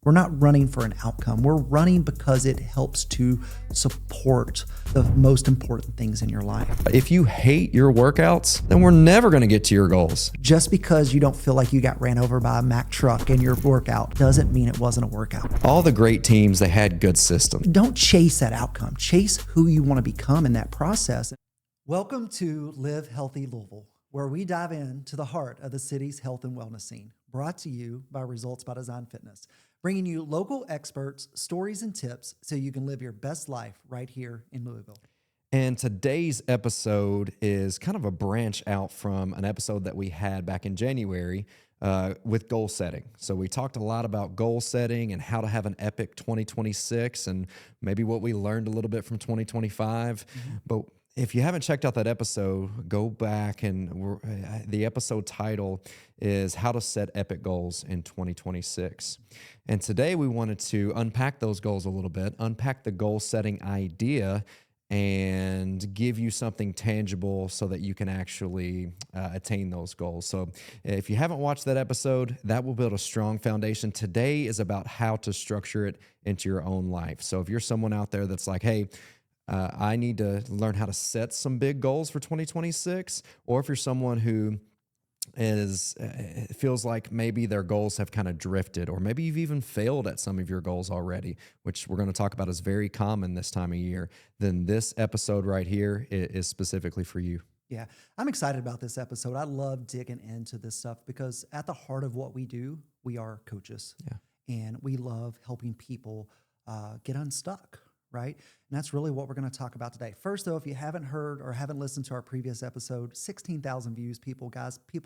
We're not running for an outcome. We're running because it helps to support the most important things in your life. If you hate your workouts, then we're never going to get to your goals. Just because you don't feel like you got ran over by a Mack truck in your workout doesn't mean it wasn't a workout. All the great teams, they had good systems. Don't chase that outcome. Chase who you want to become in that process. Welcome to Live Healthy Louisville, where we dive into the heart of the city's health and wellness scene. Brought to you by Results by Design Fitness, bringing you local experts, stories, and tips so you can live your best life right here in Louisville. And today's episode is kind of a branch out from an episode that we had back in January with goal setting. So we talked a lot about goal setting and how to have an epic 2026 and maybe what we learned a little bit from 2025. But if you haven't checked out that episode, go back, and the episode title is How to Set Epic Goals in 2026. And today we wanted to unpack those goals a little bit, unpack the goal setting idea, and give you something tangible so that you can actually attain those goals. So if you haven't watched that episode, that will build a strong foundation. Today is about how to structure it into your own life. So if you're someone out there that's like, hey, I need to learn how to set some big goals for 2026, or if you're someone who feels like maybe their goals have kind of drifted, or maybe you've even failed at some of your goals already, which we're going to talk about is very common this time of year, then this episode right here is specifically for you. Yeah, I'm excited about this episode. I love digging into this stuff because at the heart of what we do, we are coaches. Yeah. And we love helping people get unstuck. Right? And that's really what we're going to talk about today. First, though, if you haven't heard or haven't listened to our previous episode, 16,000 views, people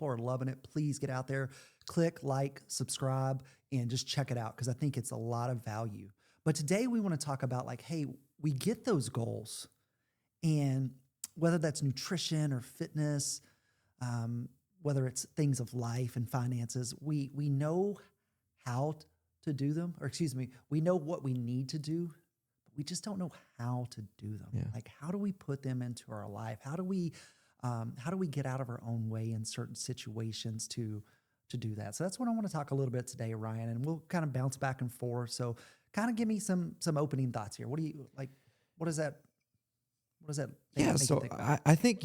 are loving it. Please get out there, click, like, subscribe, and just check it out because I think it's a lot of value. But today we want to talk about like, hey, we get those goals, and whether that's nutrition or fitness, whether it's things of life and finances, we know how to do them, we know what we need to do. We just don't know how to do them. Yeah. Like, how do we put them into our life? How do we get out of our own way in certain situations to do that? So that's what I want to talk a little bit today, Ryan, and we'll kind of bounce back and forth. So kind of give me some opening thoughts here. What do you like? What does that? Yeah, so I think,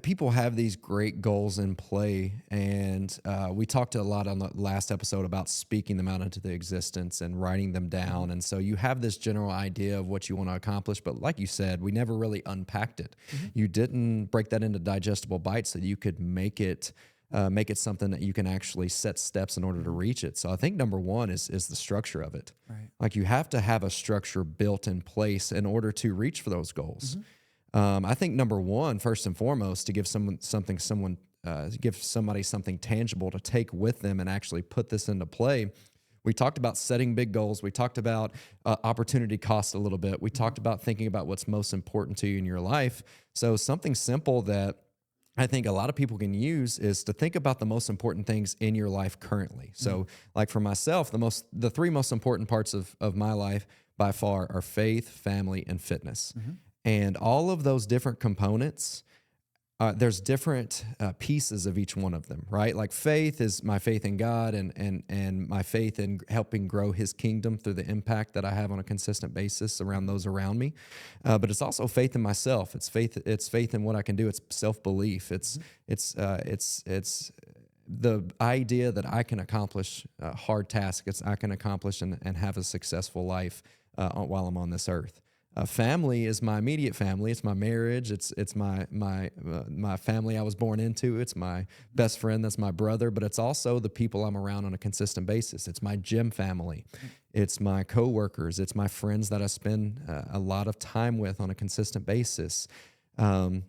people have these great goals in play, and we talked a lot on the last episode about speaking them out into the existence and writing them down. And so you have this general idea of what you want to accomplish, but like you said, we never really unpacked it. You didn't break that into digestible bites so you could make it something that you can actually set steps in order to reach it. So I think number one is the structure of it. Right. Like, you have to have a structure built in place in order to reach for those goals. I think number one, first and foremost, to give somebody something tangible to take with them and actually put this into play. We talked about setting big goals. We talked about opportunity cost a little bit. We talked about thinking about what's most important to you in your life. So something simple that I think a lot of people can use is to think about the most important things in your life currently. So like for myself, the three most important parts of my life by far are faith, family, and fitness. And all of those different components, there's different pieces of each one of them, right? Like faith is my faith in God and my faith in helping grow His kingdom through the impact that I have on a consistent basis around those around me. But it's also faith in myself. It's faith in what I can do. It's self-belief. It's the idea that I can accomplish hard tasks. I can accomplish and have a successful life while I'm on this earth. Family is my immediate family. It's my marriage. It's my family I was born into. It's my best friend. That's my brother. But it's also the people I'm around on a consistent basis. It's my gym family. It's my coworkers. It's my friends that I spend a lot of time with on a consistent basis. And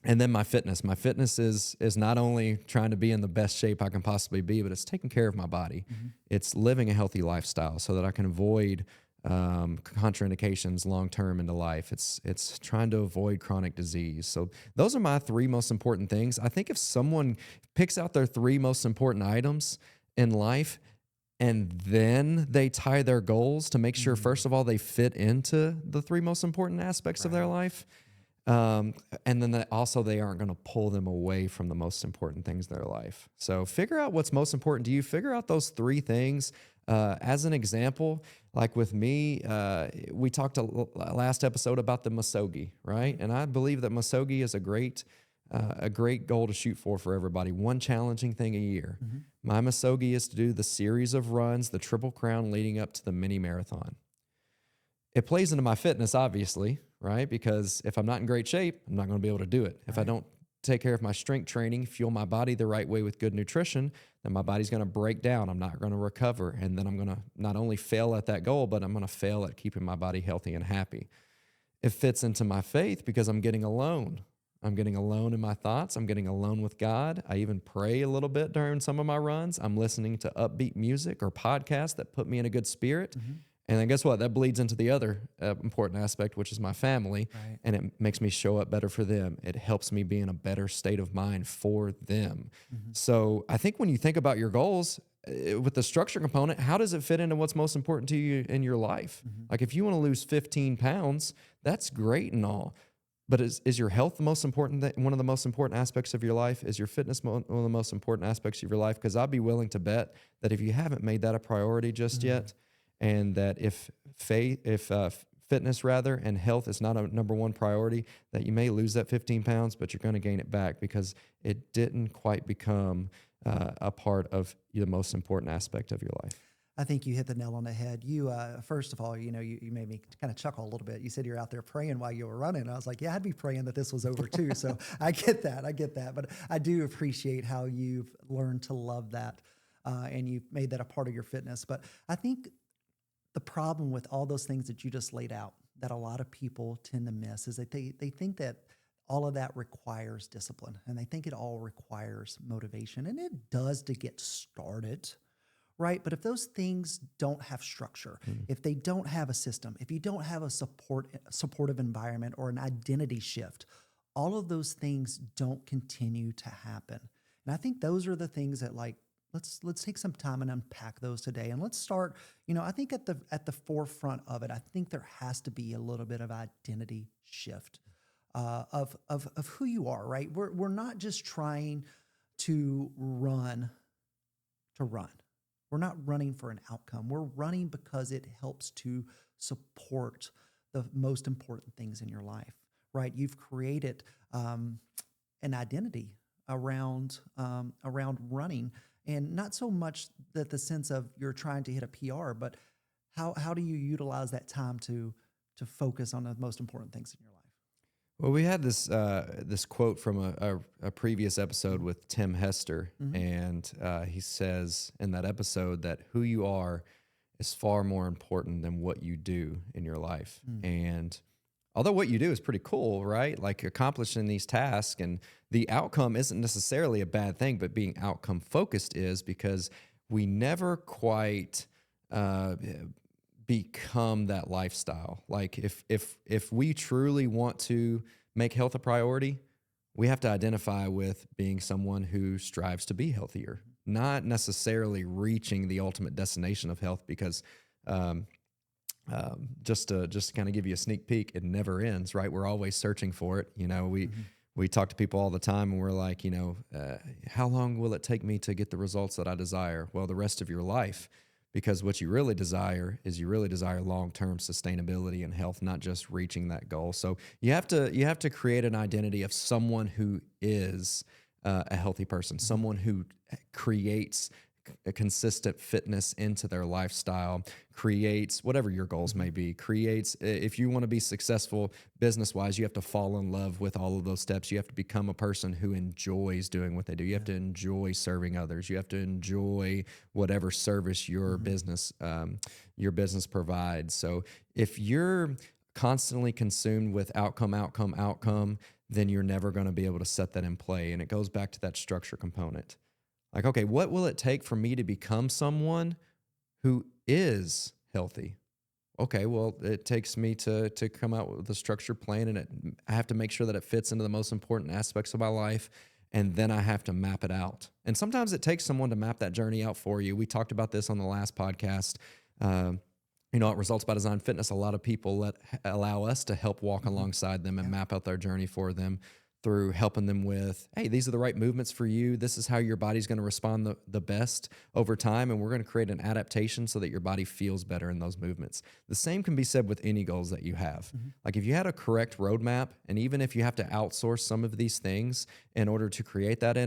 then my fitness. My fitness is not only trying to be in the best shape I can possibly be, but it's taking care of my body. It's living a healthy lifestyle so that I can avoid contraindications long-term into life. It's trying to avoid chronic disease. So those are my three most important things. I think if someone picks out their three most important items in life and then they tie their goals to make sure, first of all, they fit into the three most important aspects of their life, And then they aren't going to pull them away from the most important things in their life. So figure out what's most important to you. Figure out those three things. As an example, like with me, we talked last episode about the Masogi, right? And I believe that Masogi is a great goal to shoot for everybody. One challenging thing a year. Mm-hmm. My Masogi is to do the series of runs, the Triple Crown leading up to the mini marathon. It plays into my fitness, obviously, right? Because if I'm not in great shape, I'm not going to be able to do it. If I don't take care of my strength training, fuel my body the right way with good nutrition, then my body's going to break down. I'm not going to recover. And then I'm going to not only fail at that goal, but I'm going to fail at keeping my body healthy and happy. It fits into my faith because I'm getting alone. I'm getting alone in my thoughts. I'm getting alone with God. I even pray a little bit during some of my runs. I'm listening to upbeat music or podcasts that put me in a good spirit. Mm-hmm. And then guess what? That bleeds into the other important aspect, which is my family. Right. And it makes me show up better for them. It helps me be in a better state of mind for them. Mm-hmm. So I think when you think about your goals with the structure component, how does it fit into what's most important to you in your life? Mm-hmm. Like if you want to lose 15 pounds, that's great and all. But is your health the most important, one of the most important aspects of your life? Is your fitness one of the most important aspects of your life? Because I'd be willing to bet that if you haven't made that a priority just Mm-hmm. yet, and that if fitness rather and health is not a number one priority, that you may lose that 15 pounds, but you're going to gain it back because it didn't quite become a part of the most important aspect of your life. I think you hit the nail on the head. You, first of all, you made me kind of chuckle a little bit. You said you're out there praying while you were running. And I was like, yeah, I'd be praying that this was over too. So I get that. But I do appreciate how you've learned to love that and you've made that a part of your fitness. But I think the problem with all those things that you just laid out that a lot of people tend to miss is that they think that all of that requires discipline and they think it all requires motivation. And it does to get started. Right. But if those things don't have structure, if they don't have a system, if you don't have a supportive environment or an identity shift, all of those things don't continue to happen. And I think those are the things that let's take some time and unpack those today. And let's start, I think at the forefront of it, I think there has to be a little bit of identity shift of who you are, right? We're not just trying to run. We're not running for an outcome. We're running because it helps to support the most important things in your life, right? You've created an identity around running, and not so much that the sense of you're trying to hit a PR, but how do you utilize that time to focus on the most important things in your life? Well, we had this quote from a previous episode with Tim Hester, Mm-hmm. and he says in that episode that who you are is far more important than what you do in your life. And although what you do is pretty cool, right? Like accomplishing these tasks and the outcome isn't necessarily a bad thing, but being outcome focused is because we never quite become that lifestyle. Like if we truly want to make health a priority, we have to identify with being someone who strives to be healthier, not necessarily reaching the ultimate destination of health, because just to kind of give you a sneak peek, it never ends, right? We're always searching for it. We talk to people all the time and we're like, how long will it take me to get the results that I desire? Well, the rest of your life. Because what you really desire is long-term sustainability and health, not just reaching that goal. So you have to create an identity of someone who is a healthy person, someone who creates a consistent fitness into their lifestyle, creates whatever your goals may be, if you want to be successful business-wise, you have to fall in love with all of those steps. You have to become a person who enjoys doing what they do. You have to enjoy serving others. You have to enjoy whatever service your business provides. So if you're constantly consumed with outcome, then you're never going to be able to set that in play. And it goes back to that structure component. Like, okay, what will it take for me to become someone who is healthy? Okay, well, it takes me to come out with a structured plan, and I have to make sure that it fits into the most important aspects of my life, and then I have to map it out. And sometimes it takes someone to map that journey out for you. We talked about this on the last podcast. At Results by Design Fitness, a lot of people allow us to help walk alongside them and map out their journey for them through helping them with, hey, these are the right movements for you. This is how your body's going to respond the best over time. And we're going to create an adaptation so that your body feels better in those movements. The same can be said with any goals that you have. Like if you had a correct roadmap, and even if you have to outsource some of these things in order to create that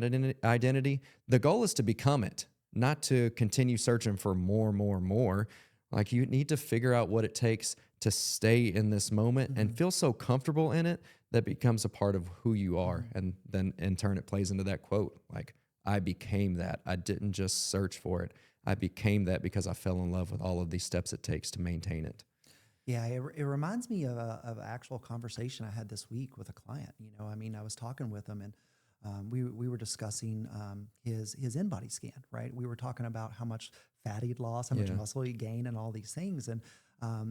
identity, the goal is to become it, not to continue searching for more. Like you need to figure out what it takes to stay in this moment and feel so comfortable in it that becomes a part of who you are. And then in turn, it plays into that quote, like, I became that. I didn't just search for it. I became that because I fell in love with all of these steps it takes to maintain it. Yeah, it reminds me of an actual conversation I had this week with a client. I mean, I was talking with him, and we were discussing his in-body scan, right? We were talking about how much fat he'd lost, how much muscle he gained, and all these things. And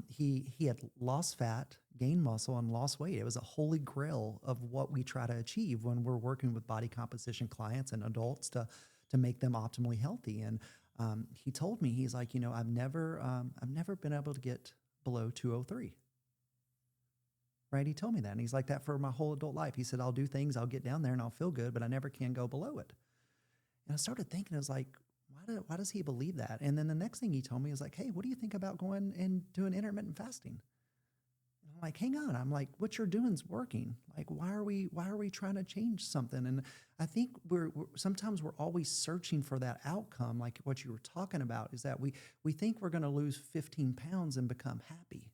he had lost fat, gained muscle, and lost weight. It was a holy grail of what we try to achieve when we're working with body composition clients and adults to make them optimally healthy. And he told me, he's like, I've never been able to get below 203. Right? He told me that. And he's like that for my whole adult life. He said, I'll do things, I'll get down there and I'll feel good, but I never can go below it. And I started thinking, I was like, why does he believe that? And then the next thing he told me is like, hey, what do you think about going and doing intermittent fasting? And I'm like, hang on. I'm like, what you're doing is working. Like, why are we trying to change something? And I think sometimes we're always searching for that outcome. Like what you were talking about is that we think we're going to lose 15 pounds and become happy.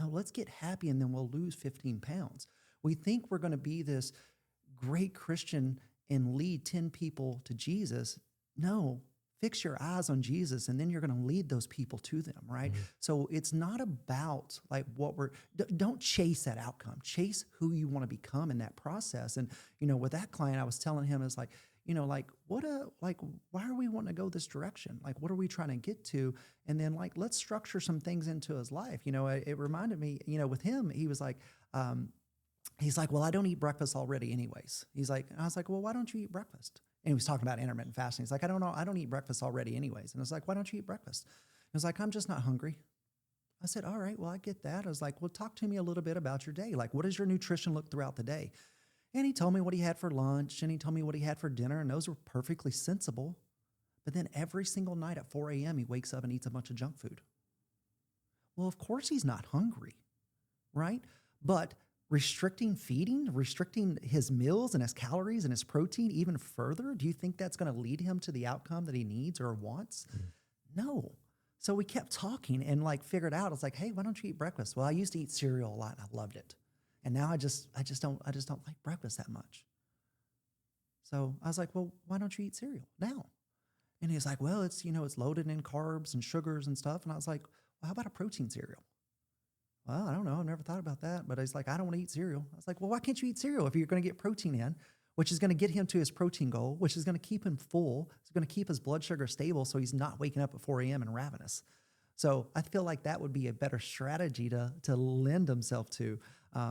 No, let's get happy and then we'll lose 15 pounds. We think we're going to be this great Christian and lead 10 people to Jesus. No, fix your eyes on Jesus and then you're going to lead those people to them, right? So it's not about like don't chase that outcome. Chase who you want to become in that process. And, with that client, I was telling him, it's like, why are we wanting to go this direction? Like, what are we trying to get to? And then let's structure some things into his life. It reminded me, with him, he was like, well, I don't eat breakfast already anyways. He's like, and I was like, well, why don't you eat breakfast? And he was talking about intermittent fasting. He's like, I don't eat breakfast already anyways. And I was like, why don't you eat breakfast? He was like, I'm just not hungry. I said, all right, well, I get that. I was like, well, talk to me a little bit about your day. Like, what does your nutrition look throughout the day? And he told me what he had for lunch and he told me what he had for dinner, and those were perfectly sensible. But then every single night at 4 a.m., he wakes up and eats a bunch of junk food. Well, of course he's not hungry, right? But restricting his meals and his calories and his protein even further, do you think that's going to lead him to the outcome that he needs or wants? No. So we kept talking and figured out, I was like, hey, why don't you eat breakfast? Well, I used to eat cereal a lot and I loved it. And now I just don't like breakfast that much. So I was like, well, why don't you eat cereal now? And he was like, well, it's loaded in carbs and sugars and stuff. And I was like, well, how about a protein cereal? Well, I don't know. I've never thought about that. But he's like, I don't want to eat cereal. I was like, well, why can't you eat cereal if you're going to get protein in, which is going to get him to his protein goal, which is going to keep him full. It's going to keep his blood sugar stable so he's not waking up at 4 a.m. and ravenous. So I feel like that would be a better strategy to lend himself to.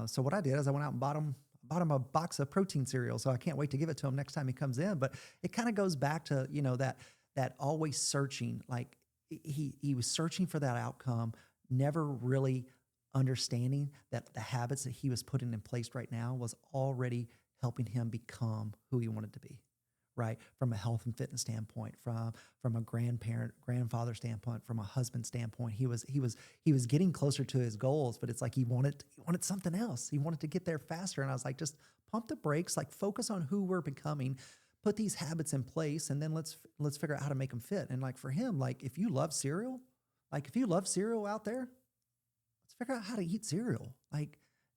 So what I did is I went out and bought him a box of protein cereal. So I can't wait to give it to him next time he comes in. But it kind of goes back to, that always searching. Like he was searching for that outcome, never really understanding that the habits that he was putting in place right now was already helping him become who he wanted to be. Right? From a health and fitness standpoint, from a grandfather standpoint, from a husband standpoint, he was getting closer to his goals, but it's like he wanted something else. He wanted to get there faster. And I was like, just pump the brakes, focus on who we're becoming, put these habits in place, and then let's figure out how to make them fit. And for him, if you love cereal, out there, let's figure out how to eat cereal.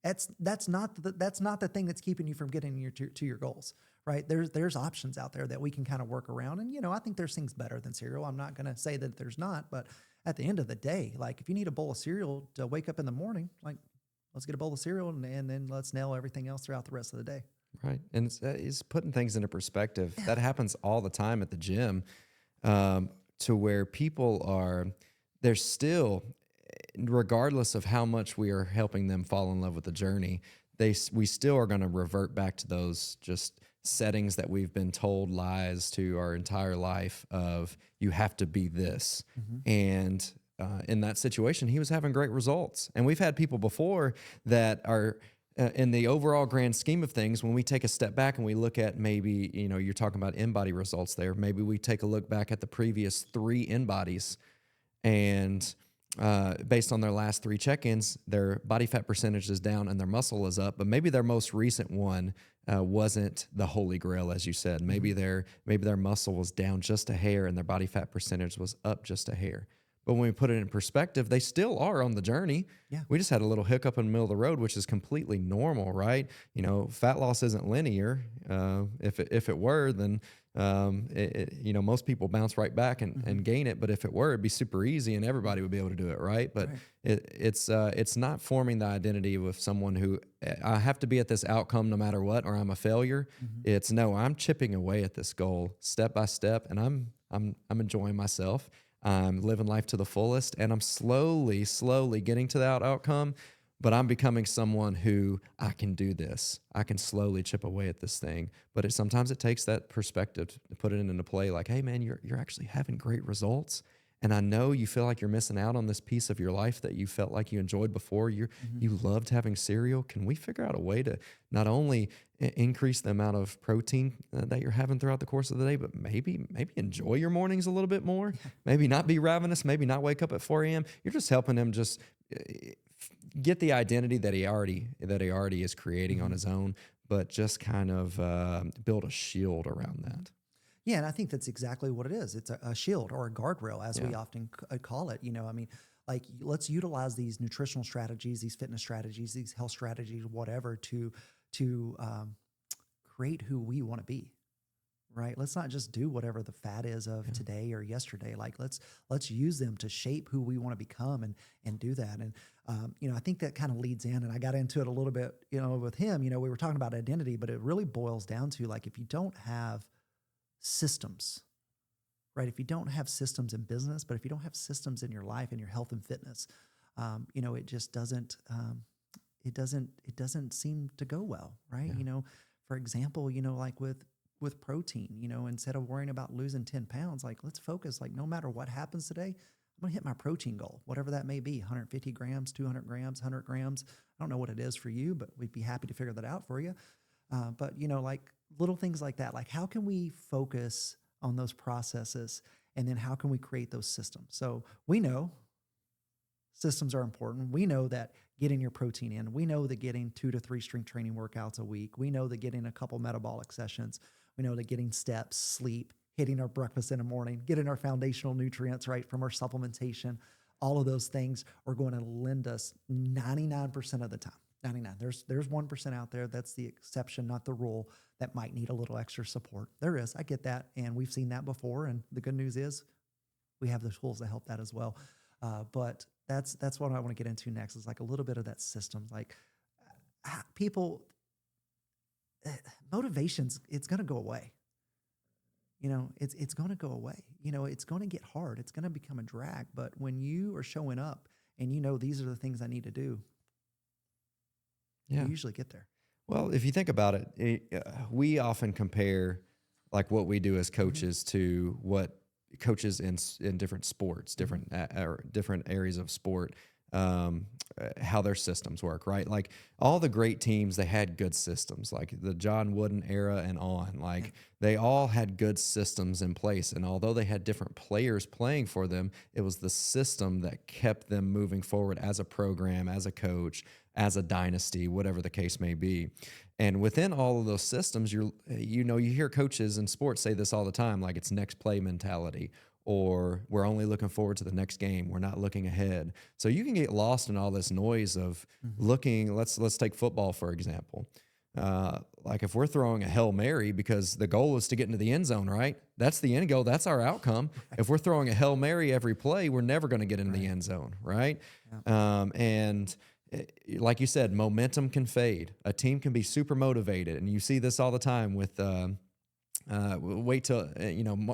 That's not the thing that's keeping you from getting to your goals. Right? There's options out there that we can kind of work around. And, I think there's things better than cereal. I'm not going to say that there's not, but at the end of the day, if you need a bowl of cereal to wake up in the morning, let's get a bowl of cereal and then let's nail everything else throughout the rest of the day. Right. And it's putting things into perspective. Yeah. That happens all the time at the gym, to where people they're still, regardless of how much we are helping them fall in love with the journey, we still are going to revert back to those just settings that we've been told lies to our entire life of you have to be this. Mm-hmm. And in that situation, he was having great results. And we've had people before that are in the overall grand scheme of things, when we take a step back and we look at maybe, you're talking about in-body results there, maybe we take a look back at the previous 3 in-bodies and based on their last 3 check-ins, their body fat percentage is down and their muscle is up, but maybe their most recent one wasn't the holy grail, as you said. Maybe their muscle was down just a hair and their body fat percentage was up just a hair. But when we put it in perspective, they still are on the journey. Yeah. We just had a little hiccup in the middle of the road, which is completely normal, right? Fat loss isn't linear. If it were, then most people bounce right back and gain it. But if it were, it'd be super easy and everybody would be able to do it, right? But it's not forming the identity of someone who I have to be at this outcome no matter what, or I'm a failure. It's no, I'm chipping away at this goal step by step, and I'm enjoying myself. I'm living life to the fullest, and I'm slowly getting to that outcome, but I'm becoming someone who I can do this. I can slowly chip away at this thing. But sometimes it takes that perspective to put it into play. Like, hey man, you're actually having great results. And I know you feel like you're missing out on this piece of your life that you felt like you enjoyed before. You loved having cereal. Can we figure out a way to not only increase the amount of protein that you're having throughout the course of the day, but maybe enjoy your mornings a little bit more? Maybe not be ravenous. Maybe not wake up at 4 a.m. You're just helping him just get the identity that he already is creating on his own, but just kind of build a shield around that. Yeah, and I think that's exactly what it is. It's a shield or a guardrail, as we often call it. Like, let's utilize these nutritional strategies, these fitness strategies, these health strategies, whatever, to create who we want to be, right? Let's not just do whatever the fad is of today or yesterday. Like, let's use them to shape who we want to become and do that. And I think that kind of leads in, and I got into it a little bit, with him. We were talking about identity, but it really boils down to, like, if you don't have systems, right? If you don't have systems in business, but if you don't have systems in your life and your health and fitness, it just doesn't, it doesn't seem to go well, right? Yeah. For example, like with protein, instead of worrying about losing 10 pounds, like, let's focus, like, no matter what happens today, I'm going to hit my protein goal, whatever that may be, 150 grams, 200 grams, 100 grams. I don't know what it is for you, but we'd be happy to figure that out for you. But like little things like that, like, how can we focus on those processes, and then how can we create those systems? So we know systems are important. We know that getting your protein in, we know that getting 2 to 3 strength training workouts a week, we know that getting a couple metabolic sessions, we know that getting steps, sleep, hitting our breakfast in the morning, getting our foundational nutrients right from our supplementation, all of those things are going to lend us 99% of the time. 99. There's 1% out there. That's the exception, not the rule, that might need a little extra support. There is. I get that. And we've seen that before. And the good news is we have the tools to help that as well. But that's what I want to get into next, is like a little bit of that system. Like, people, motivations, it's going to go away. It's going to go away. It's going to get hard. It's going to become a drag. But when you are showing up and these are the things I need to do, you usually get there. Well, if you think about it, we often compare like what we do as coaches to what coaches in different sports, different areas of sport, how their systems work, right? Like, all the great teams, they had good systems, like the John Wooden era and on. Like, they all had good systems in place. And although they had different players playing for them, it was the system that kept them moving forward as a program, as a coach, as a dynasty, whatever the case may be. And within all of those systems, you hear coaches in sports say this all the time, like, it's next play mentality, or we're only looking forward to the next game. We're not looking ahead. So you can get lost in all this noise of looking. Let's take football, for example. Like, if we're throwing a Hail Mary because the goal is to get into the end zone, right? That's the end goal. That's our outcome. Right. If we're throwing a Hail Mary every play, we're never going to get into the end zone, right? Yeah. And like you said, momentum can fade. A team can be super motivated, and you see this all the time with wait till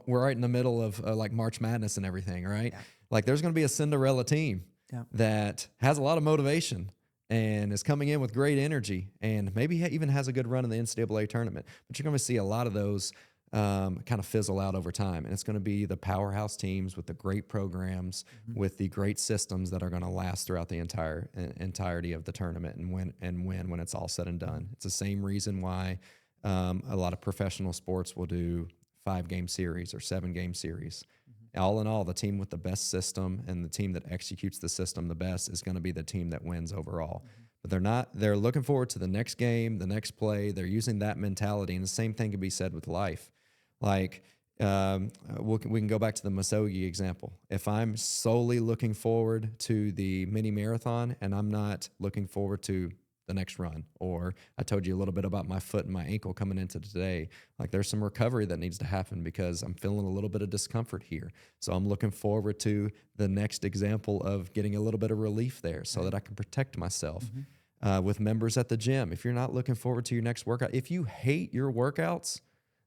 we're right in the middle of like March Madness and everything, right? Yeah. Like, there's going to be a Cinderella team that has a lot of motivation and is coming in with great energy, and maybe even has a good run in the NCAA tournament. But you're going to see a lot of those kind of fizzle out over time. And it's going to be the powerhouse teams with the great programs, with the great systems that are going to last throughout the entirety of the tournament and win when it's all said and done. It's the same reason why a lot of professional sports will do 5-game series or 7-game series. All in all, the team with the best system and the team that executes the system the best is going to be the team that wins overall. But they're looking forward to the next game, the next play. They're using that mentality. And the same thing can be said with life. Like, we can go back to the Masogi example. If I'm solely looking forward to the mini marathon and I'm not looking forward to the next run, or I told you a little bit about my foot and my ankle coming into today, like there's some recovery that needs to happen because I'm feeling a little bit of discomfort here. So I'm looking forward to the next example of getting a little bit of relief there so that I can protect myself. With members at the gym, if you're not looking forward to your next workout, if you hate your workouts,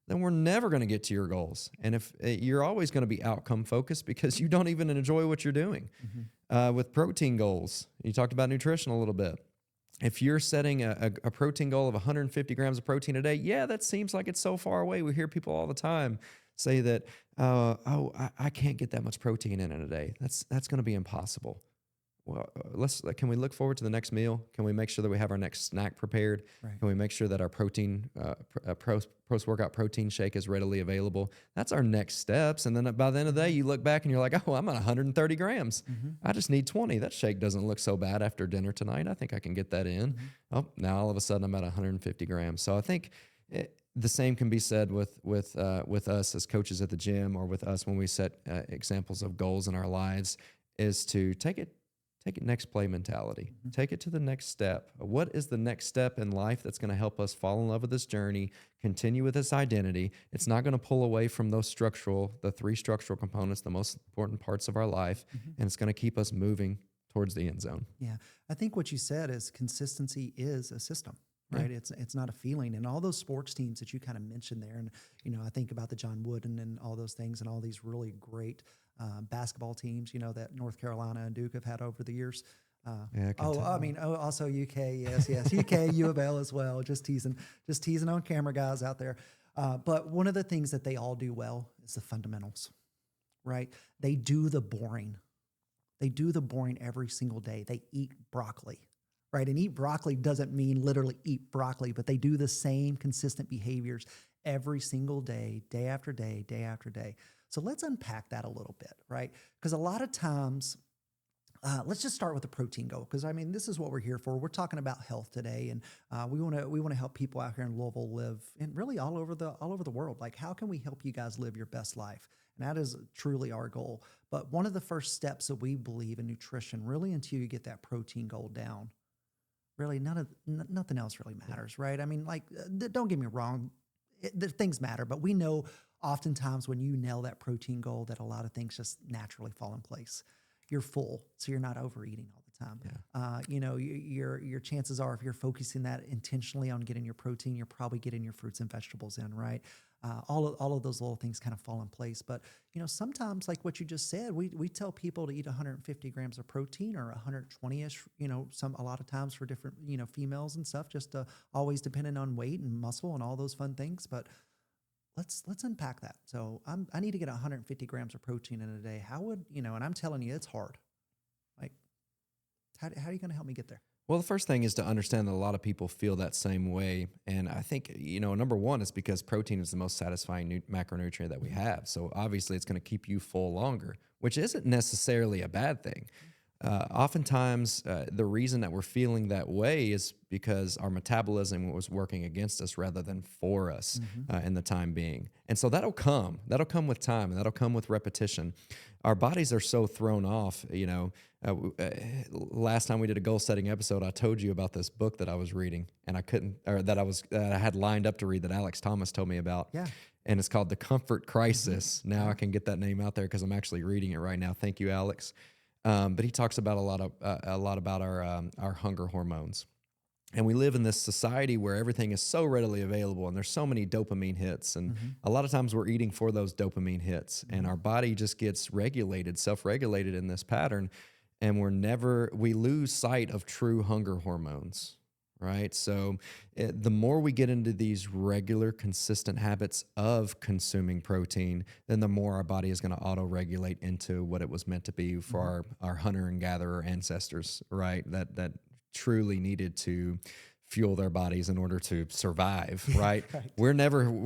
then we're never going to get to your goals. And if you're always going to be outcome focused because you don't even enjoy what you're doing. With protein goals, you talked about nutrition a little bit. If you're setting a protein goal of 150 grams of protein a day, yeah, that seems like it's so far away. We hear people all the time say that, I can't get that much protein in a day. That's going to be impossible. Well, can we look forward to the next meal? Can we make sure that we have our next snack prepared? Right. Can we make sure that our protein, post-workout protein shake is readily available? That's our next steps. And then by the end of the day, you look back and you're like, oh, I'm at 130 grams. I just need 20. That shake doesn't look so bad after dinner tonight. I think I can get that in. Oh, now all of a sudden I'm at 150 grams. So I think the same can be said with us as coaches at the gym, or with us when we set examples of goals in our lives, is to take it next play mentality. Take it to the next step. What is the next step in life that's going to help us fall in love with this journey, continue with this identity? It's not going to pull away from the 3 structural components, the most important parts of our life, and it's going to keep us moving towards the end zone. Yeah. I think what you said is consistency is a system, right? Yeah. It's not a feeling. And all those sports teams that you kind of mentioned there, and, I think about the John Wooden and all those things and all these really great basketball teams, that North Carolina and Duke have had over the years. Also UK, yes, UK, U of L as well. Just teasing on camera, guys out there. But one of the things that they all do well is the fundamentals, right? They do the boring. They do the boring every single day. They eat broccoli, right? And eat broccoli doesn't mean literally eat broccoli, but they do the same consistent behaviors every single day, day after day, day after day. So let's unpack that a little bit, right? Because a lot of times, let's just start with the protein goal, because this is what we're here for. We're talking about health today, and we want to help people out here in Louisville live, and really all over the world. Like, how can we help you guys live your best life? And that is truly our goal. But one of the first steps that we believe in nutrition, really, until you get that protein goal down, really nothing else really matters, right? Don't get me wrong, things matter, but we know oftentimes when you nail that protein goal that a lot of things just naturally fall in place. You're full, so you're not overeating all the time. Yeah. Your chances are, if you're focusing that intentionally on getting your protein, you're probably getting your fruits and vegetables in, right? All of those little things kind of fall in place. But sometimes, like what you just said, we tell people to eat 150 grams of protein, or 120ish. A lot of times for different females and stuff, just always depending on weight and muscle and all those fun things. But let's unpack that. So I need to get 150 grams of protein in a day. How would, and I'm telling you, it's hard. Like, how are you going to help me get there? Well, the first thing is to understand that a lot of people feel that same way. And I think, number one is because protein is the most satisfying macronutrient that we have. So obviously it's going to keep you full longer, which isn't necessarily a bad thing. Oftentimes, the reason that we're feeling that way is because our metabolism was working against us rather than for us in the time being. And so that'll come with time, and that'll come with repetition. Our bodies are so thrown off. Last time we did a goal setting episode, I told you about this book that I was reading, and I had lined up to read, that Alex Thomas told me about. Yeah. And it's called The Comfort Crisis. Now I can get that name out there because I'm actually reading it right now. Thank you, Alex. But he talks about a lot about our hunger hormones. And we live in this society where everything is so readily available, and there's so many dopamine hits. And a lot of times we're eating for those dopamine hits, and our body just gets self-regulated in this pattern. And we lose sight of true hunger hormones, right? So the more we get into these regular, consistent habits of consuming protein, then the more our body is going to auto-regulate into what it was meant to be for our hunter and gatherer ancestors, right? That truly needed to fuel their bodies in order to survive, right? Right. We're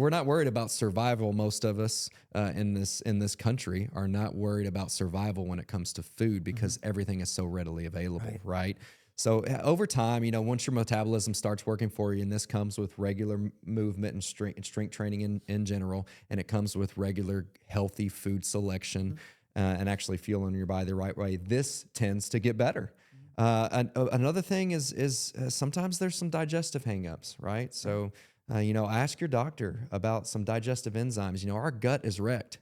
not worried about survival. Most of us in this country are not worried about survival when it comes to food because everything is so readily available, right? So over time, once your metabolism starts working for you, and this comes with regular movement and strength training in general, and it comes with regular healthy food selection and actually fueling your body the right way, this tends to get better. Another thing is sometimes there's some digestive hangups, right? So, ask your doctor about some digestive enzymes. Our gut is wrecked.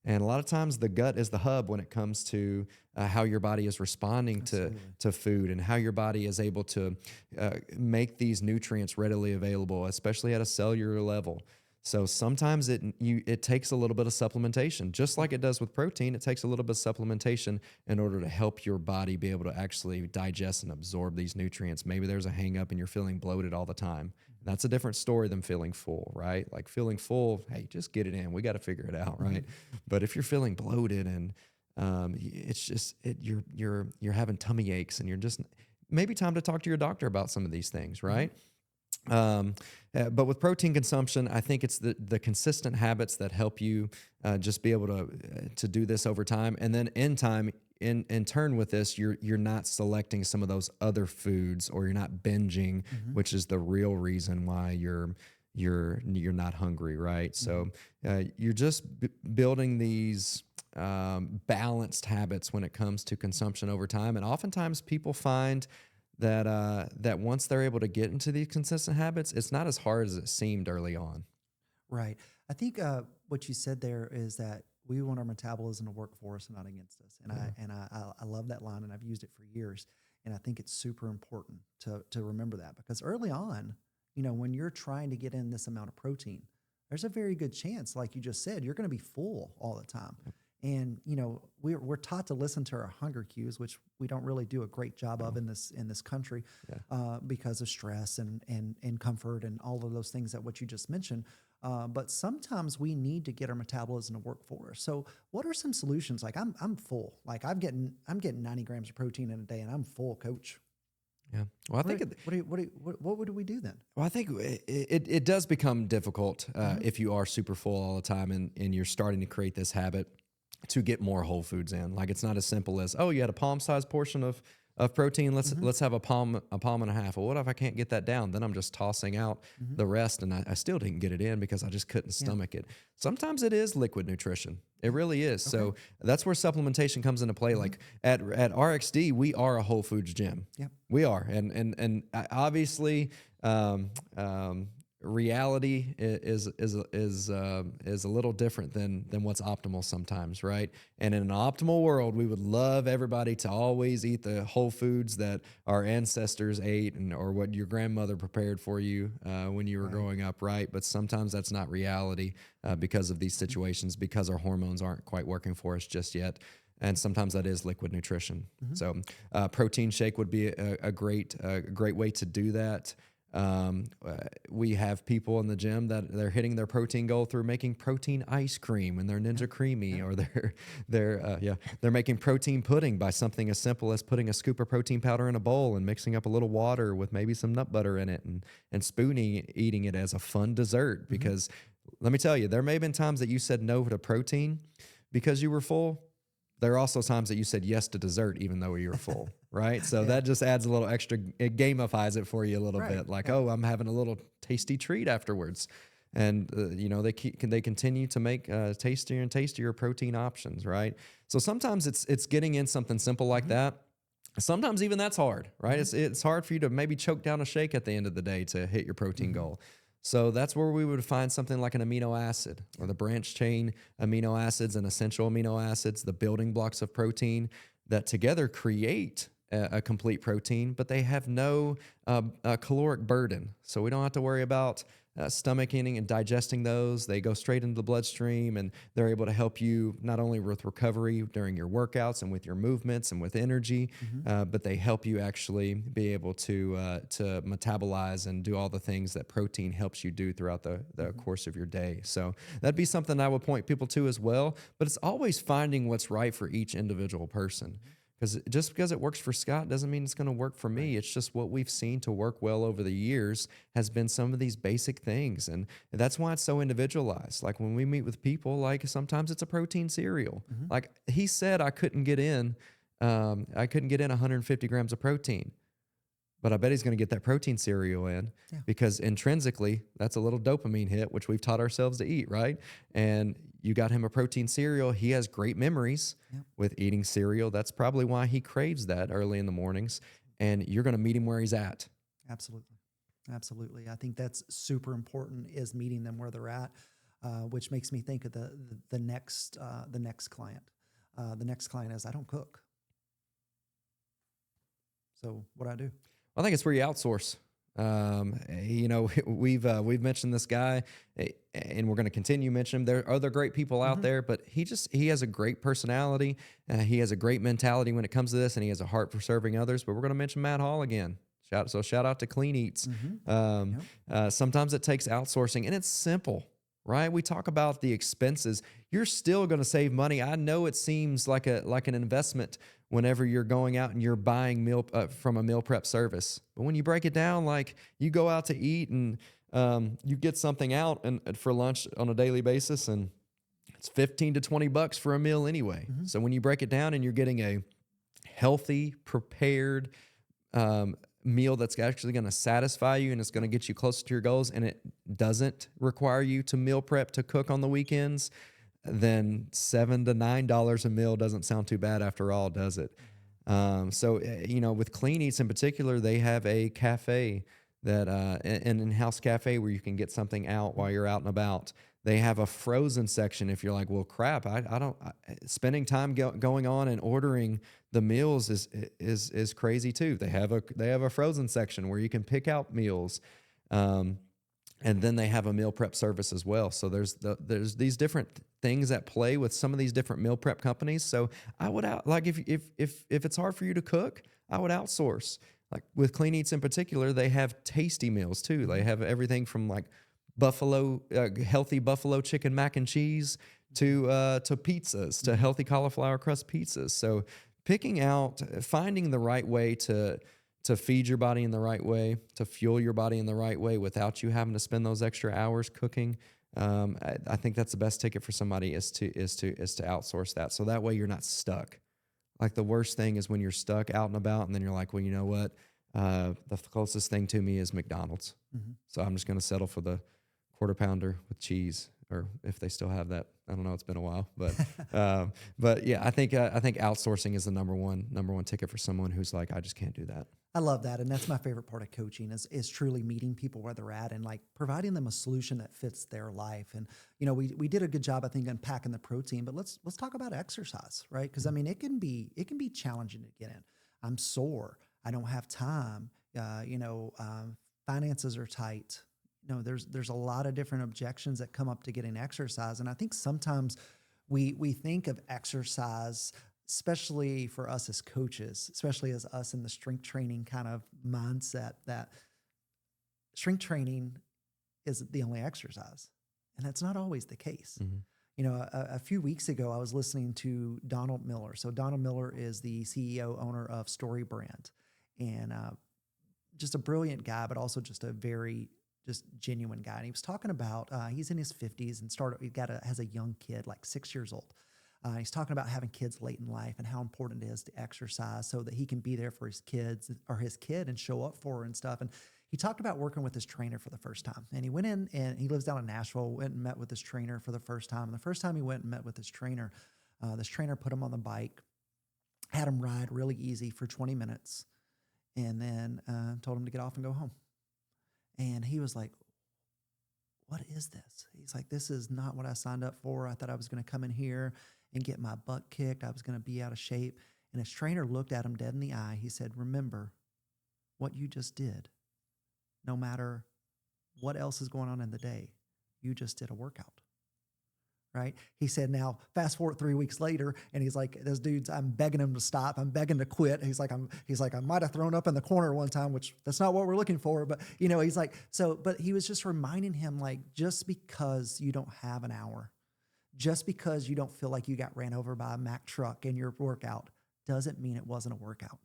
And a lot of times the gut is the hub when it comes to how your body is responding to food and how your body is able to make these nutrients readily available, especially at a cellular level. So sometimes it takes a little bit of supplementation, just like it does with protein. It takes a little bit of supplementation in order to help your body be able to actually digest and absorb these nutrients. Maybe there's a hang up and you're feeling bloated all the time. That's a different story than feeling full, right? Like feeling full, hey, just get it in. We got to figure it out, right? But if you're feeling bloated and it's just you're having tummy aches and you're just maybe time to talk to your doctor about some of these things, right? But with protein consumption, I think it's the consistent habits that help you just be able to do this over time, and then in time. In turn with this, you're not selecting some of those other foods, or you're not binging, which is the real reason why you're not hungry, right? So you're just building these balanced habits when it comes to consumption over time, and oftentimes people find that once they're able to get into these consistent habits, it's not as hard as it seemed early on. Right. I think what you said there is that we want our metabolism to work for us and not against us. And I love that line, and I've used it for years. And I think it's super important to remember that, because early on, when you're trying to get in this amount of protein, there's a very good chance, like you just said, you're going to be full all the time. And we're taught to listen to our hunger cues, which we don't really do a great job of in this country, because of stress and comfort and all of those things that what you just mentioned. But sometimes we need to get our metabolism to work for us. So what are some solutions? Like I'm full. Like I'm getting 90 grams of protein in a day, and I'm full, coach. Yeah. Well, I think what would we do then? Well, I think it does become difficult if you are super full all the time and you're starting to create this habit to get more whole foods in. Like it's not as simple as, oh, you had a palm-sized portion of protein. Let's have a palm and a half. Well, what if I can't get that down? Then I'm just tossing out the rest, and I still didn't get it in because I just couldn't stomach it. Sometimes it is liquid nutrition. It really is. Okay. So that's where supplementation comes into play. Like at RXD, we are a whole foods gym. Yep. We are, and obviously. Reality is a little different than what's optimal sometimes, right? And in an optimal world, we would love everybody to always eat the whole foods that our ancestors ate or what your grandmother prepared for you when you were growing up, right? But sometimes that's not reality because of these situations, because our hormones aren't quite working for us just yet. And sometimes that is liquid nutrition. So protein shake would be a great way to do that. We have people in the gym that they're hitting their protein goal through making protein ice cream and their Ninja Creamy, or they're making protein pudding by something as simple as putting a scoop of protein powder in a bowl and mixing up a little water with maybe some nut butter in it and eating it as a fun dessert. Because let me tell you, there may have been times that you said no to protein because you were full. There are also times that you said yes to dessert even though you were full, right? So that just adds a little extra, it gamifies it for you a little bit. Like, oh, I'm having a little tasty treat afterwards. And, they continue to make tastier and tastier protein options, right? So sometimes it's getting in something simple like that. Sometimes even that's hard, right? It's hard for you to maybe choke down a shake at the end of the day to hit your protein goal. So that's where we would find something like an amino acid, or the branch chain amino acids and essential amino acids, the building blocks of protein that together create a complete protein, but they have no caloric burden. So we don't have to worry about stomach eating and digesting those. They go straight into the bloodstream, and they're able to help you not only with recovery during your workouts and with your movements and with energy, but they help you actually be able to metabolize and do all the things that protein helps you do throughout the course of your day. So that'd be something I would point people to as well. But it's always finding what's right for each individual person. Because just because it works for Scott doesn't mean it's going to work for me. It's just what we've seen to work well over the years has been some of these basic things. And that's why it's so individualized. Like when we meet with people, like sometimes it's a protein cereal. Like he said, I couldn't get in 150 grams of protein. But I bet he's going to get that protein cereal in because intrinsically that's a little dopamine hit, which we've taught ourselves to eat, right? And you got him a protein cereal. He has great memories with eating cereal. That's probably why he craves that early in the mornings. And you're going to meet him where he's at. Absolutely. Absolutely. I think that's super important, is meeting them where they're at, which makes me think of the next client. The next client is, I don't cook. So what do I do? I think it's where you outsource. We've mentioned this guy, and we're going to continue mentioning him. There are other great people out there, but he has a great personality. He has a great mentality when it comes to this, and he has a heart for serving others. But we're going to mention Matt Hall again. Shout out to Clean Eats. Sometimes it takes outsourcing, and it's simple, right? We talk about the expenses. You're still going to save money. I know it seems like an investment whenever you're going out and you're buying meal from a meal prep service. But when you break it down, like you go out to eat and you get something out and for lunch on a daily basis, and it's $15 to $20 for a meal anyway. So when you break it down and you're getting a healthy, prepared meal that's actually going to satisfy you and it's going to get you closer to your goals, and it doesn't require you to meal prep to cook on the weekends, then $7 to $9 a meal doesn't sound too bad after all, does it? With Clean Eats in particular, they have a cafe that an in-house cafe where you can get something out while you're out and about. They have a frozen section. If you're like, well, crap, spending time going on and ordering the meals is crazy too. They have a frozen section where you can pick out meals. And then they have a meal prep service as well. So there's these different things at play with some of these different meal prep companies. So I would if it's hard for you to cook, I would outsource. Like with Clean Eats in particular, they have tasty meals too. They have everything from like healthy buffalo chicken mac and cheese to pizzas, to healthy cauliflower crust pizzas. So finding the right way to feed your body in the right way, to fuel your body in the right way without you having to spend those extra hours cooking. I think that's the best ticket for somebody is to outsource that. So that way you're not stuck. Like the worst thing is when you're stuck out and about and then you're like, well, you know what? The closest thing to me is McDonald's. So I'm just going to settle for the quarter pounder with cheese, or if they still have that. I don't know. It's been a while, but yeah, I think outsourcing is the number one ticket for someone who's like, I just can't do that. I love that. And that's my favorite part of coaching is truly meeting people where they're at and like providing them a solution that fits their life. And, we did a good job, I think, unpacking the protein, but let's talk about exercise, right? Because I mean, it can be challenging to get in. I'm sore. I don't have time. Finances are tight. There's a lot of different objections that come up to getting exercise. And I think sometimes we think of exercise, especially for us as coaches, especially as us in the strength training kind of mindset, that strength training is the only exercise. And that's not always the case. A few weeks ago, I was listening to Donald Miller. So Donald Miller is the CEO, owner of Story Brand, and just a brilliant guy, but also just a very genuine guy. And he was talking about, he's in his 50s and has a young kid, like 6 years old. He's talking about having kids late in life and how important it is to exercise so that he can be there for his kids or his kid and show up for her and stuff. And he talked about working with his trainer for the first time. And he went in, and he lives down in Nashville, went and met with his trainer for the first time. And the first time he went and met with his trainer, this trainer put him on the bike, had him ride really easy for 20 minutes, and then told him to get off and go home. And he was like, what is this? He's like, this is not what I signed up for. I thought I was going to come in here and get my butt kicked. I was going to be out of shape. And his trainer looked at him dead in the eye. He said, remember what you just did. No matter what else is going on in the day, you just did a workout. Right? He said, now fast forward 3 weeks later, and he's like, this dude's, I'm begging him to stop. I'm begging to quit. He's like, I might have thrown up in the corner one time, which that's not what we're looking for. But, he's like, but he was just reminding him, like, just because you don't have an hour, just because you don't feel like you got ran over by a Mack truck in your workout doesn't mean it wasn't a workout.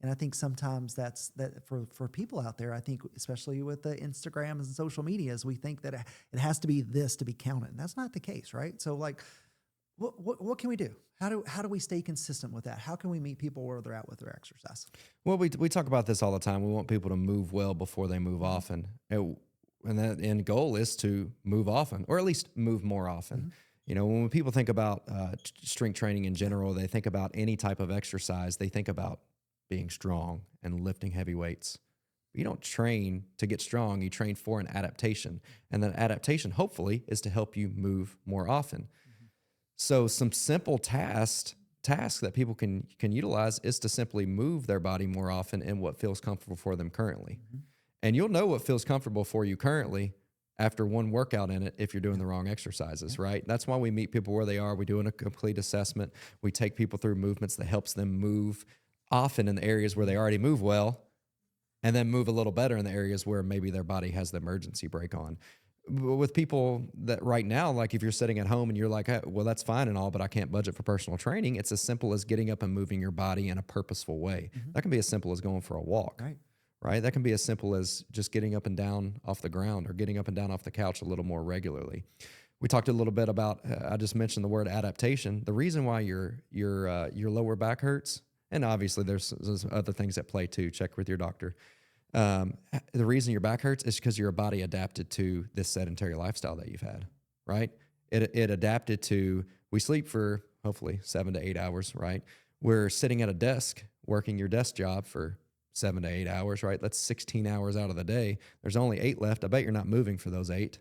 And I think sometimes that for people out there, I think especially with the Instagrams and social medias, we think that it has to be this to be counted. And that's not the case, right? So like, what can we do? How do we stay consistent with that? How can we meet people where they're at with their exercise? Well, we talk about this all the time. We want people to move well before they move often. And that end goal is to move often, or at least move more often. When people think about strength training in general, they think about any type of exercise. They think about being strong and lifting heavy weights. You don't train to get strong. You train for an adaptation. And that adaptation, hopefully, is to help you move more often. So some simple tasks that people can utilize is to simply move their body more often in what feels comfortable for them currently. And you'll know what feels comfortable for you currently after one workout in it if you're doing the wrong exercises, right? That's why we meet people where they are. We do a complete assessment. We take people through movements that helps them move often in the areas where they already move well, and then move a little better in the areas where maybe their body has the emergency brake on. With people that right now, like if you're sitting at home and you're like, well, that's fine and all, but I can't budget for personal training. It's as simple as getting up and moving your body in a purposeful way. That can be as simple as going for a walk, right? That can be as simple as just getting up and down off the ground or getting up and down off the couch a little more regularly. We talked a little bit about, I just mentioned the word adaptation. The reason why your lower back hurts, and obviously there's other things at play too. Check with your doctor. The reason your back hurts is because your body adapted to this sedentary lifestyle that you've had, right? It adapted to, we sleep for hopefully 7 to 8 hours, right? We're sitting at a desk working your desk job for 7 to 8 hours, right? That's 16 hours out of the day. There's only 8 left. I bet you're not moving for those 8.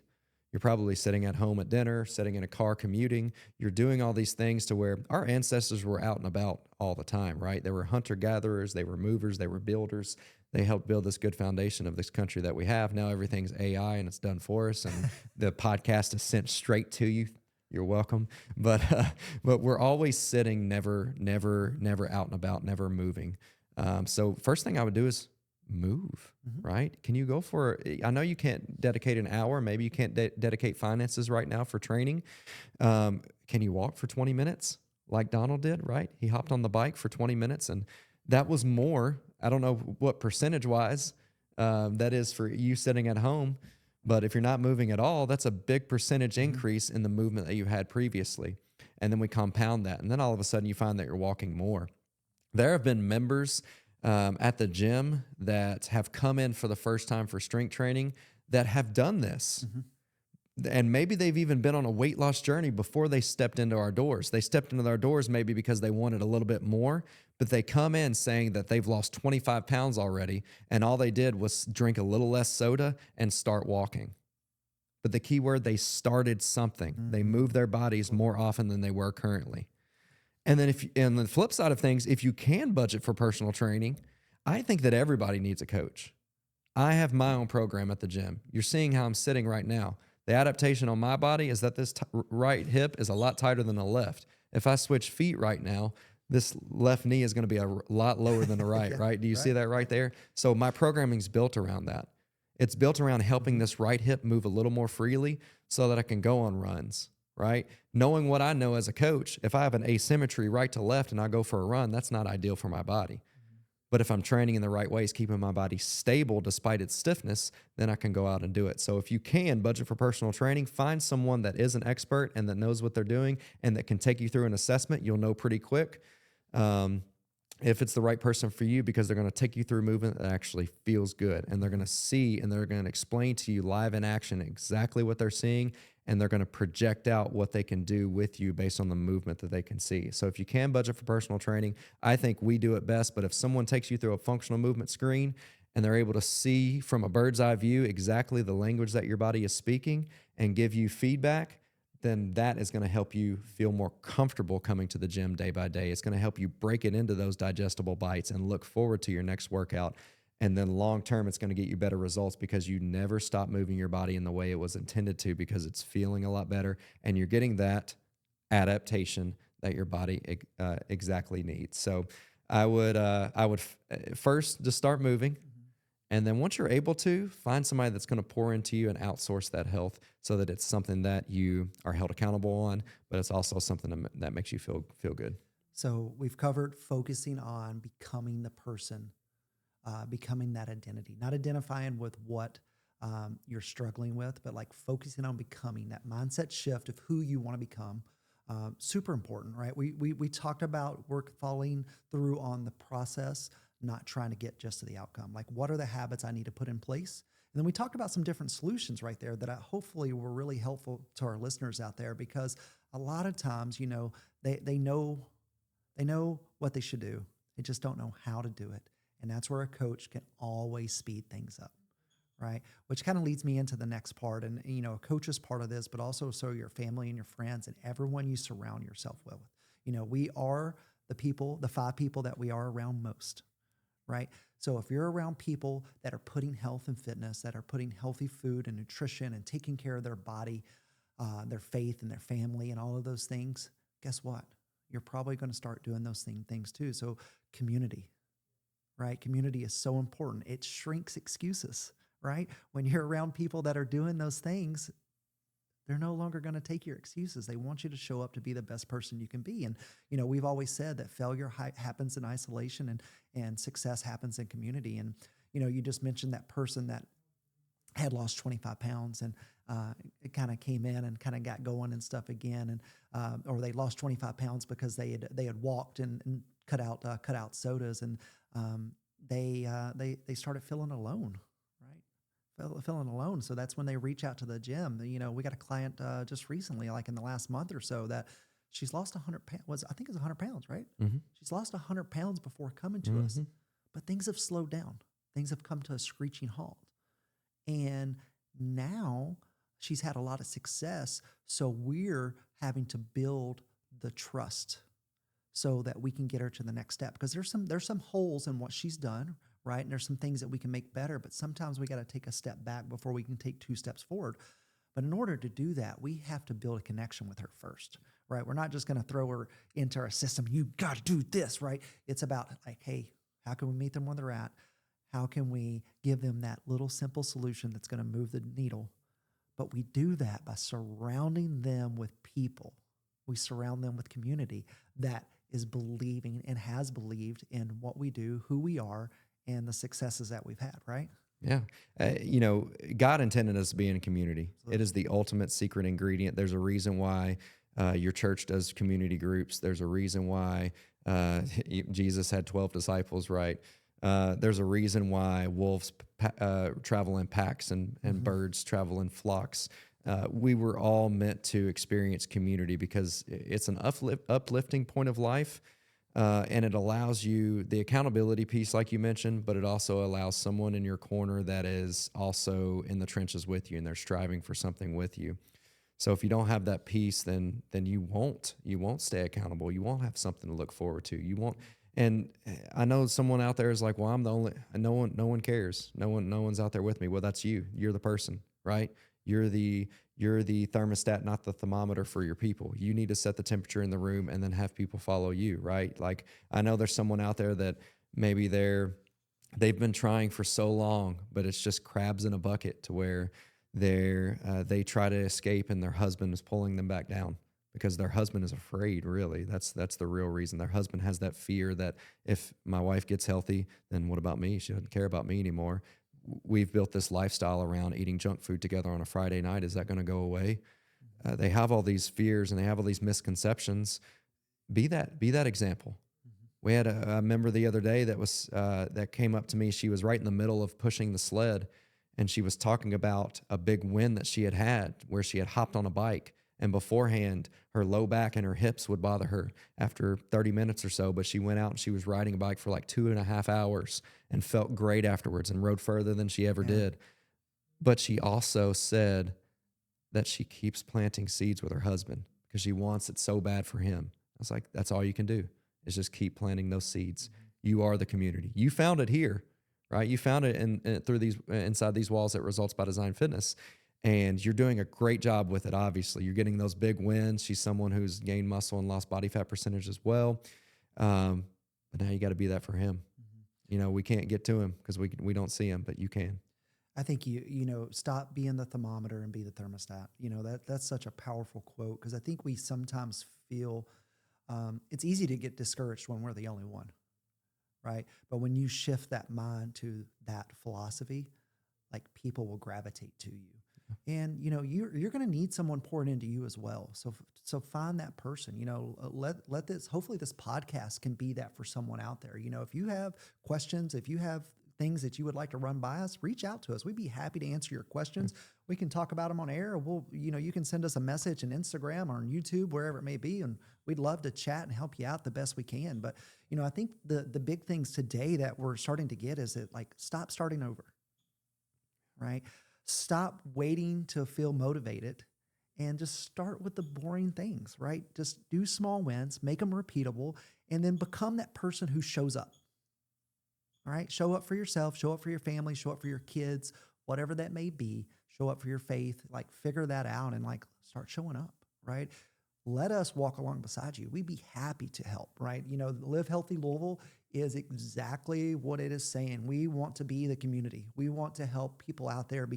You're probably sitting at home at dinner, sitting in a car commuting. You're doing all these things to where our ancestors were out and about all the time, right? They were hunter-gatherers, they were movers, they were builders. They helped build this good foundation of this country that we have. Now everything's AI and it's done for us, and the podcast is sent straight to you. You're welcome. But we're always sitting, never out and about, never moving. So first thing I would do is move, right? Can you go for, I know you can't dedicate an hour, maybe you can't dedicate finances right now for training. Can you walk for 20 minutes like Donald did, right? He hopped on the bike for 20 minutes, and that was more, I don't know what percentage wise that is for you sitting at home, but if you're not moving at all, that's a big percentage increase in the movement that you had previously. And then we compound that, and then all of a sudden you find that you're walking more. There have been members at the gym that have come in for the first time for strength training that have done this. And maybe they've even been on a weight loss journey before they stepped into our doors. They stepped into our doors maybe because they wanted a little bit more, but they come in saying that they've lost 25 pounds already, and all they did was drink a little less soda and start walking. But the key word, they started something. They moved their bodies more often than they were currently. And then and the flip side of things, if you can budget for personal training, I think that everybody needs a coach. I have my own program at the gym. You're seeing how I'm sitting right now. The adaptation on my body is that this right hip is a lot tighter than the left. If I switch feet right now, this left knee is going to be a lot lower than the right, right? Do you see that right there? So my programming is built around that. It's built around helping this right hip move a little more freely so that I can go on runs, right? Knowing what I know as a coach, if I have an asymmetry right to left and I go for a run, that's not ideal for my body. But if I'm training in the right ways, keeping my body stable despite its stiffness, then I can go out and do it. So if you can budget for personal training, find someone that is an expert and that knows what they're doing and that can take you through an assessment. You'll know pretty quick if it's the right person for you, because they're going to take you through movement that actually feels good, and they're going to see and they're going to explain to you live in action exactly what they're seeing, and they're going to project out what they can do with you based on the movement that they can see. So if you can budget for personal training, I think we do it best. But if someone takes you through a functional movement screen and they're able to see from a bird's eye view exactly the language that your body is speaking and give you feedback, then that is going to help you feel more comfortable coming to the gym day by day. It's going to help you break it into those digestible bites and look forward to your next workout. And then long term, it's going to get you better results because you never stop moving your body in the way it was intended to, because it's feeling a lot better and you're getting that adaptation that your body exactly needs. So I would first just start moving. And then once you're able to, find somebody that's going to pour into you and outsource that health so that it's something that you are held accountable on, but it's also something that makes you feel good. So we've covered focusing on becoming the person, becoming that identity, not identifying with what you're struggling with, but like focusing on becoming that mindset shift of who you want to become. Super important, right? We talked about following through on the process, not trying to get just to the outcome. Like, what are the habits I need to put in place? And then we talked about some different solutions right there that hopefully were really helpful to our listeners out there, because a lot of times, they know what they should do. They just don't know how to do it. And that's where a coach can always speed things up, right? Which kind of leads me into the next part. And, a coach is part of this, but also so your family and your friends and everyone you surround yourself with. We are the 5 people that we are around most, right? So if you're around people that are putting health and fitness, that are putting healthy food and nutrition and taking care of their body, their faith and their family and all of those things, guess what? You're probably going to start doing those things too. So community, right? Community is so important. It shrinks excuses, right? When you're around people that are doing those things, they're no longer going to take your excuses. They want you to show up to be the best person you can be. And, we've always said that failure happens in isolation and success happens in community. And, you just mentioned that person that had lost 25 pounds and it kind of came in and kind of got going and stuff again. And, or they lost 25 pounds because they had walked and cut out sodas. And they started feeling alone. Feeling alone. So that's when they reach out to the gym. We got a client just recently, like in the last month or so, that she's lost 100 pounds. I think it's 100 pounds, right? Mm-hmm. She's lost 100 pounds before coming to us, but things have slowed down. Things have come to a screeching halt. And now she's had a lot of success. So we're having to build the trust so that we can get her to the next step. Because there's some holes in what she's done, right? And there's some things that we can make better, but sometimes we got to take a step back before we can take 2 steps forward. But in order to do that, we have to build a connection with her first, right? We're not just going to throw her into our system. You got to do this, right? It's about like, hey, how can we meet them where they're at? How can we give them that little simple solution that's going to move the needle? But we do that by surrounding them with people. We surround them with community that is believing and has believed in what we do, who we are, and the successes that we've had, right? Yeah. God intended us to be in a community. Absolutely. It is the ultimate secret ingredient. There's a reason why your church does community groups. There's a reason why Jesus had 12 disciples, right? There's a reason why wolves travel in packs and birds travel in flocks. We were all meant to experience community because it's an uplifting point of life. And it allows you the accountability piece, like you mentioned, but it also allows someone in your corner that is also in the trenches with you and they're striving for something with you. So if you don't have that piece, then you won't stay accountable. You won't have something to look forward to. You won't. And I know someone out there is like, well, I'm the only, no one cares. No one's out there with me. Well, that's you. You're the person, right? You're the thermostat, not the thermometer for your people. You need to set the temperature in the room and then have people follow you, right? Like I know there's someone out there that maybe they've been trying for so long, but it's just crabs in a bucket to where they try to escape and their husband is pulling them back down because their husband is afraid, really. That's the real reason. Their husband has that fear that if my wife gets healthy, then what about me? She doesn't care about me anymore. We've built this lifestyle around eating junk food together on a Friday night. Is that going to go away? They have all these fears and they have all these misconceptions. Be that example. We had a member the other day that came up to me. She was right in the middle of pushing the sled, and she was talking about a big win that she had where she had hopped on a bike. And beforehand, her low back and her hips would bother her after 30 minutes or so. But she went out and she was riding a bike for like 2.5 hours and felt great afterwards and rode further than she ever did. But she also said, that she keeps planting seeds with her husband because she wants it so bad for him. I was like, that's all you can do is just keep planting those seeds. You are the community. You found it here, right? You found it through these inside these walls at Results by Design Fitness, and you're doing a great job with it. Obviously, you're getting those big wins. She's someone who's gained muscle and lost body fat percentage as well. But now you got to be that for him. You know, we can't get to him because we don't see him, but you can. I think stop being the thermometer and be the thermostat. That's such a powerful quote, because I think we sometimes feel it's easy to get discouraged when we're the only one, right? But when you shift that mind to that philosophy, like, people will gravitate to you. And you're going to need someone pouring into you as well. So find that person. Let this, hopefully this podcast can be that for someone out there. If you have questions, if you have things that you would like to run by us, reach out to us. We'd be happy to answer your questions. We can talk about them on air. You can send us a message on Instagram or on YouTube, wherever it may be, and we'd love to chat and help you out the best we can. But I think the big things today that we're starting to get is that, like, stop starting over, right? Stop waiting to feel motivated and just start with the boring things, right? Just do small wins, make them repeatable, and then become that person who shows up. All right. Show up for yourself, show up for your family, show up for your kids, whatever that may be. Show up for your faith, like, figure that out and, like, start showing up, right? Let us walk along beside you. We'd be happy to help, right? Live Healthy Louisville is exactly what it is saying. We want to be the community. We want to help people out there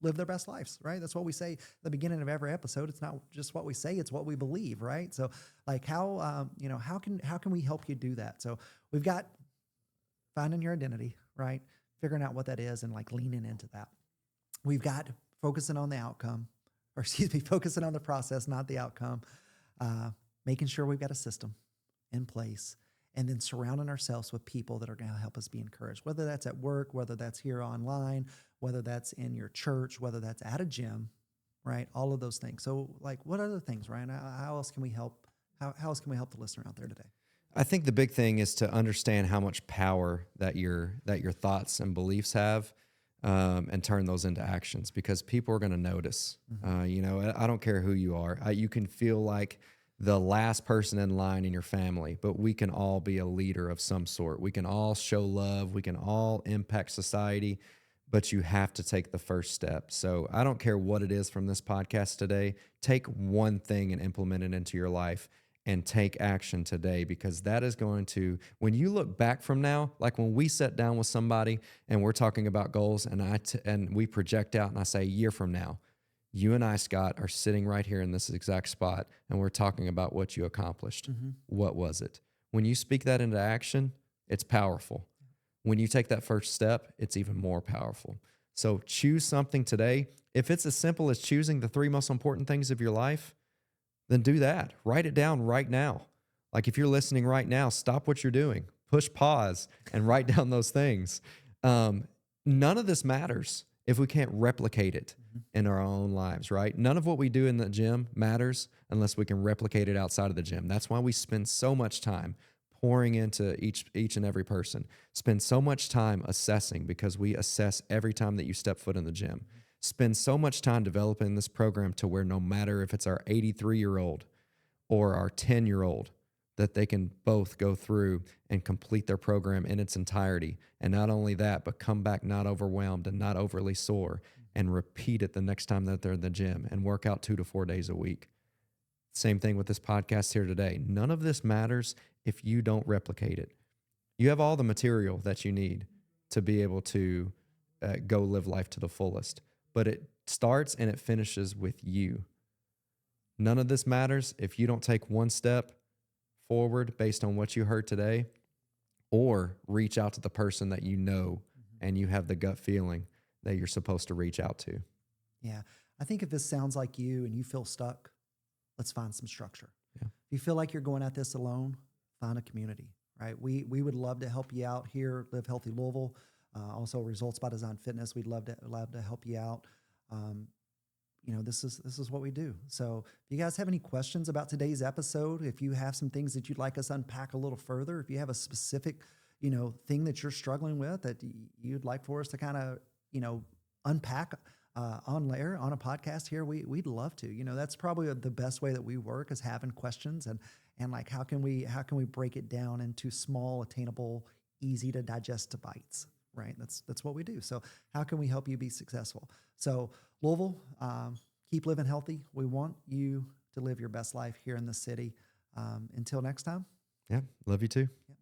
live their best lives, right? That's what we say at the beginning of every episode. It's not just what we say, it's what we believe, right? So, like, how can we help you do that? So we've got finding your identity, right? Figuring out what that is and, like, leaning into that. We've got focusing on the outcome, focusing on the process, not the outcome. Making sure we've got a system in place, and then surrounding ourselves with people that are going to help us be encouraged, whether that's at work, whether that's here online, whether that's in your church, whether that's at a gym, right? All of those things. So, like, what other things, Ryan? How else can we help? How else can we help the listener out there today? I think the big thing is to understand how much power that your thoughts and beliefs have, and turn those into actions, because people are going to notice. I don't care who you are. You can feel like the last person in line in your family, but we can all be a leader of some sort. We can all show love. We can all impact society, but you have to take the first step. So I don't care what it is from this podcast today. Take one thing and implement it into your life, and take action today, because that is going to, when you look back from now, like when we sit down with somebody and we're talking about goals, and we project out and I say, a year from now, you and I, Scott, are sitting right here in this exact spot, and we're talking about what you accomplished. What was it? When you speak that into action, it's powerful. When you take that first step, it's even more powerful. So choose something today. If it's as simple as choosing the 3 most important things of your life, then do that. Write it down right now. Like, if you're listening right now, stop what you're doing, push pause, and write down those things. None of this matters if we can't replicate it in our own lives, right? None of what we do in the gym matters unless we can replicate it outside of the gym. That's why we spend so much time pouring into each and every person. Spend so much time assessing, because we assess every time that you step foot in the gym. Spend so much time developing this program to where no matter if it's our 83-year-old or our 10-year-old, that they can both go through and complete their program in its entirety. And not only that, but come back not overwhelmed and not overly sore, and repeat it the next time that they're in the gym, and work out 2 to 4 days a week. Same thing with this podcast here today. None of this matters if you don't replicate it. You have all the material that you need to be able to go live life to the fullest, but it starts and it finishes with you. None of this matters if you don't take one step forward based on what you heard today, or reach out to the person that you know and you have the gut feeling that you're supposed to reach out to. Yeah. I think if this sounds like you and you feel stuck, let's find some structure. Yeah. If you feel like you're going at this alone, find a community, right? We would love to help you out here, Live Healthy Louisville. Also Results by Design Fitness. We'd love to help you out. This is what we do. So if you guys have any questions about today's episode, if you have some things that you'd like us to unpack a little further, if you have a specific, thing that you're struggling with that you'd like for us to kind of, unpack on layer on a podcast here, we'd love to. That's probably the best way that we work is having questions and like how can we break it down into small, attainable, easy to digest bites, right? That's what we do. So how can we help you be successful? So Louisville, keep living healthy. We want you to live your best life here in the city. Until next time. Yeah. Love you too. Yeah.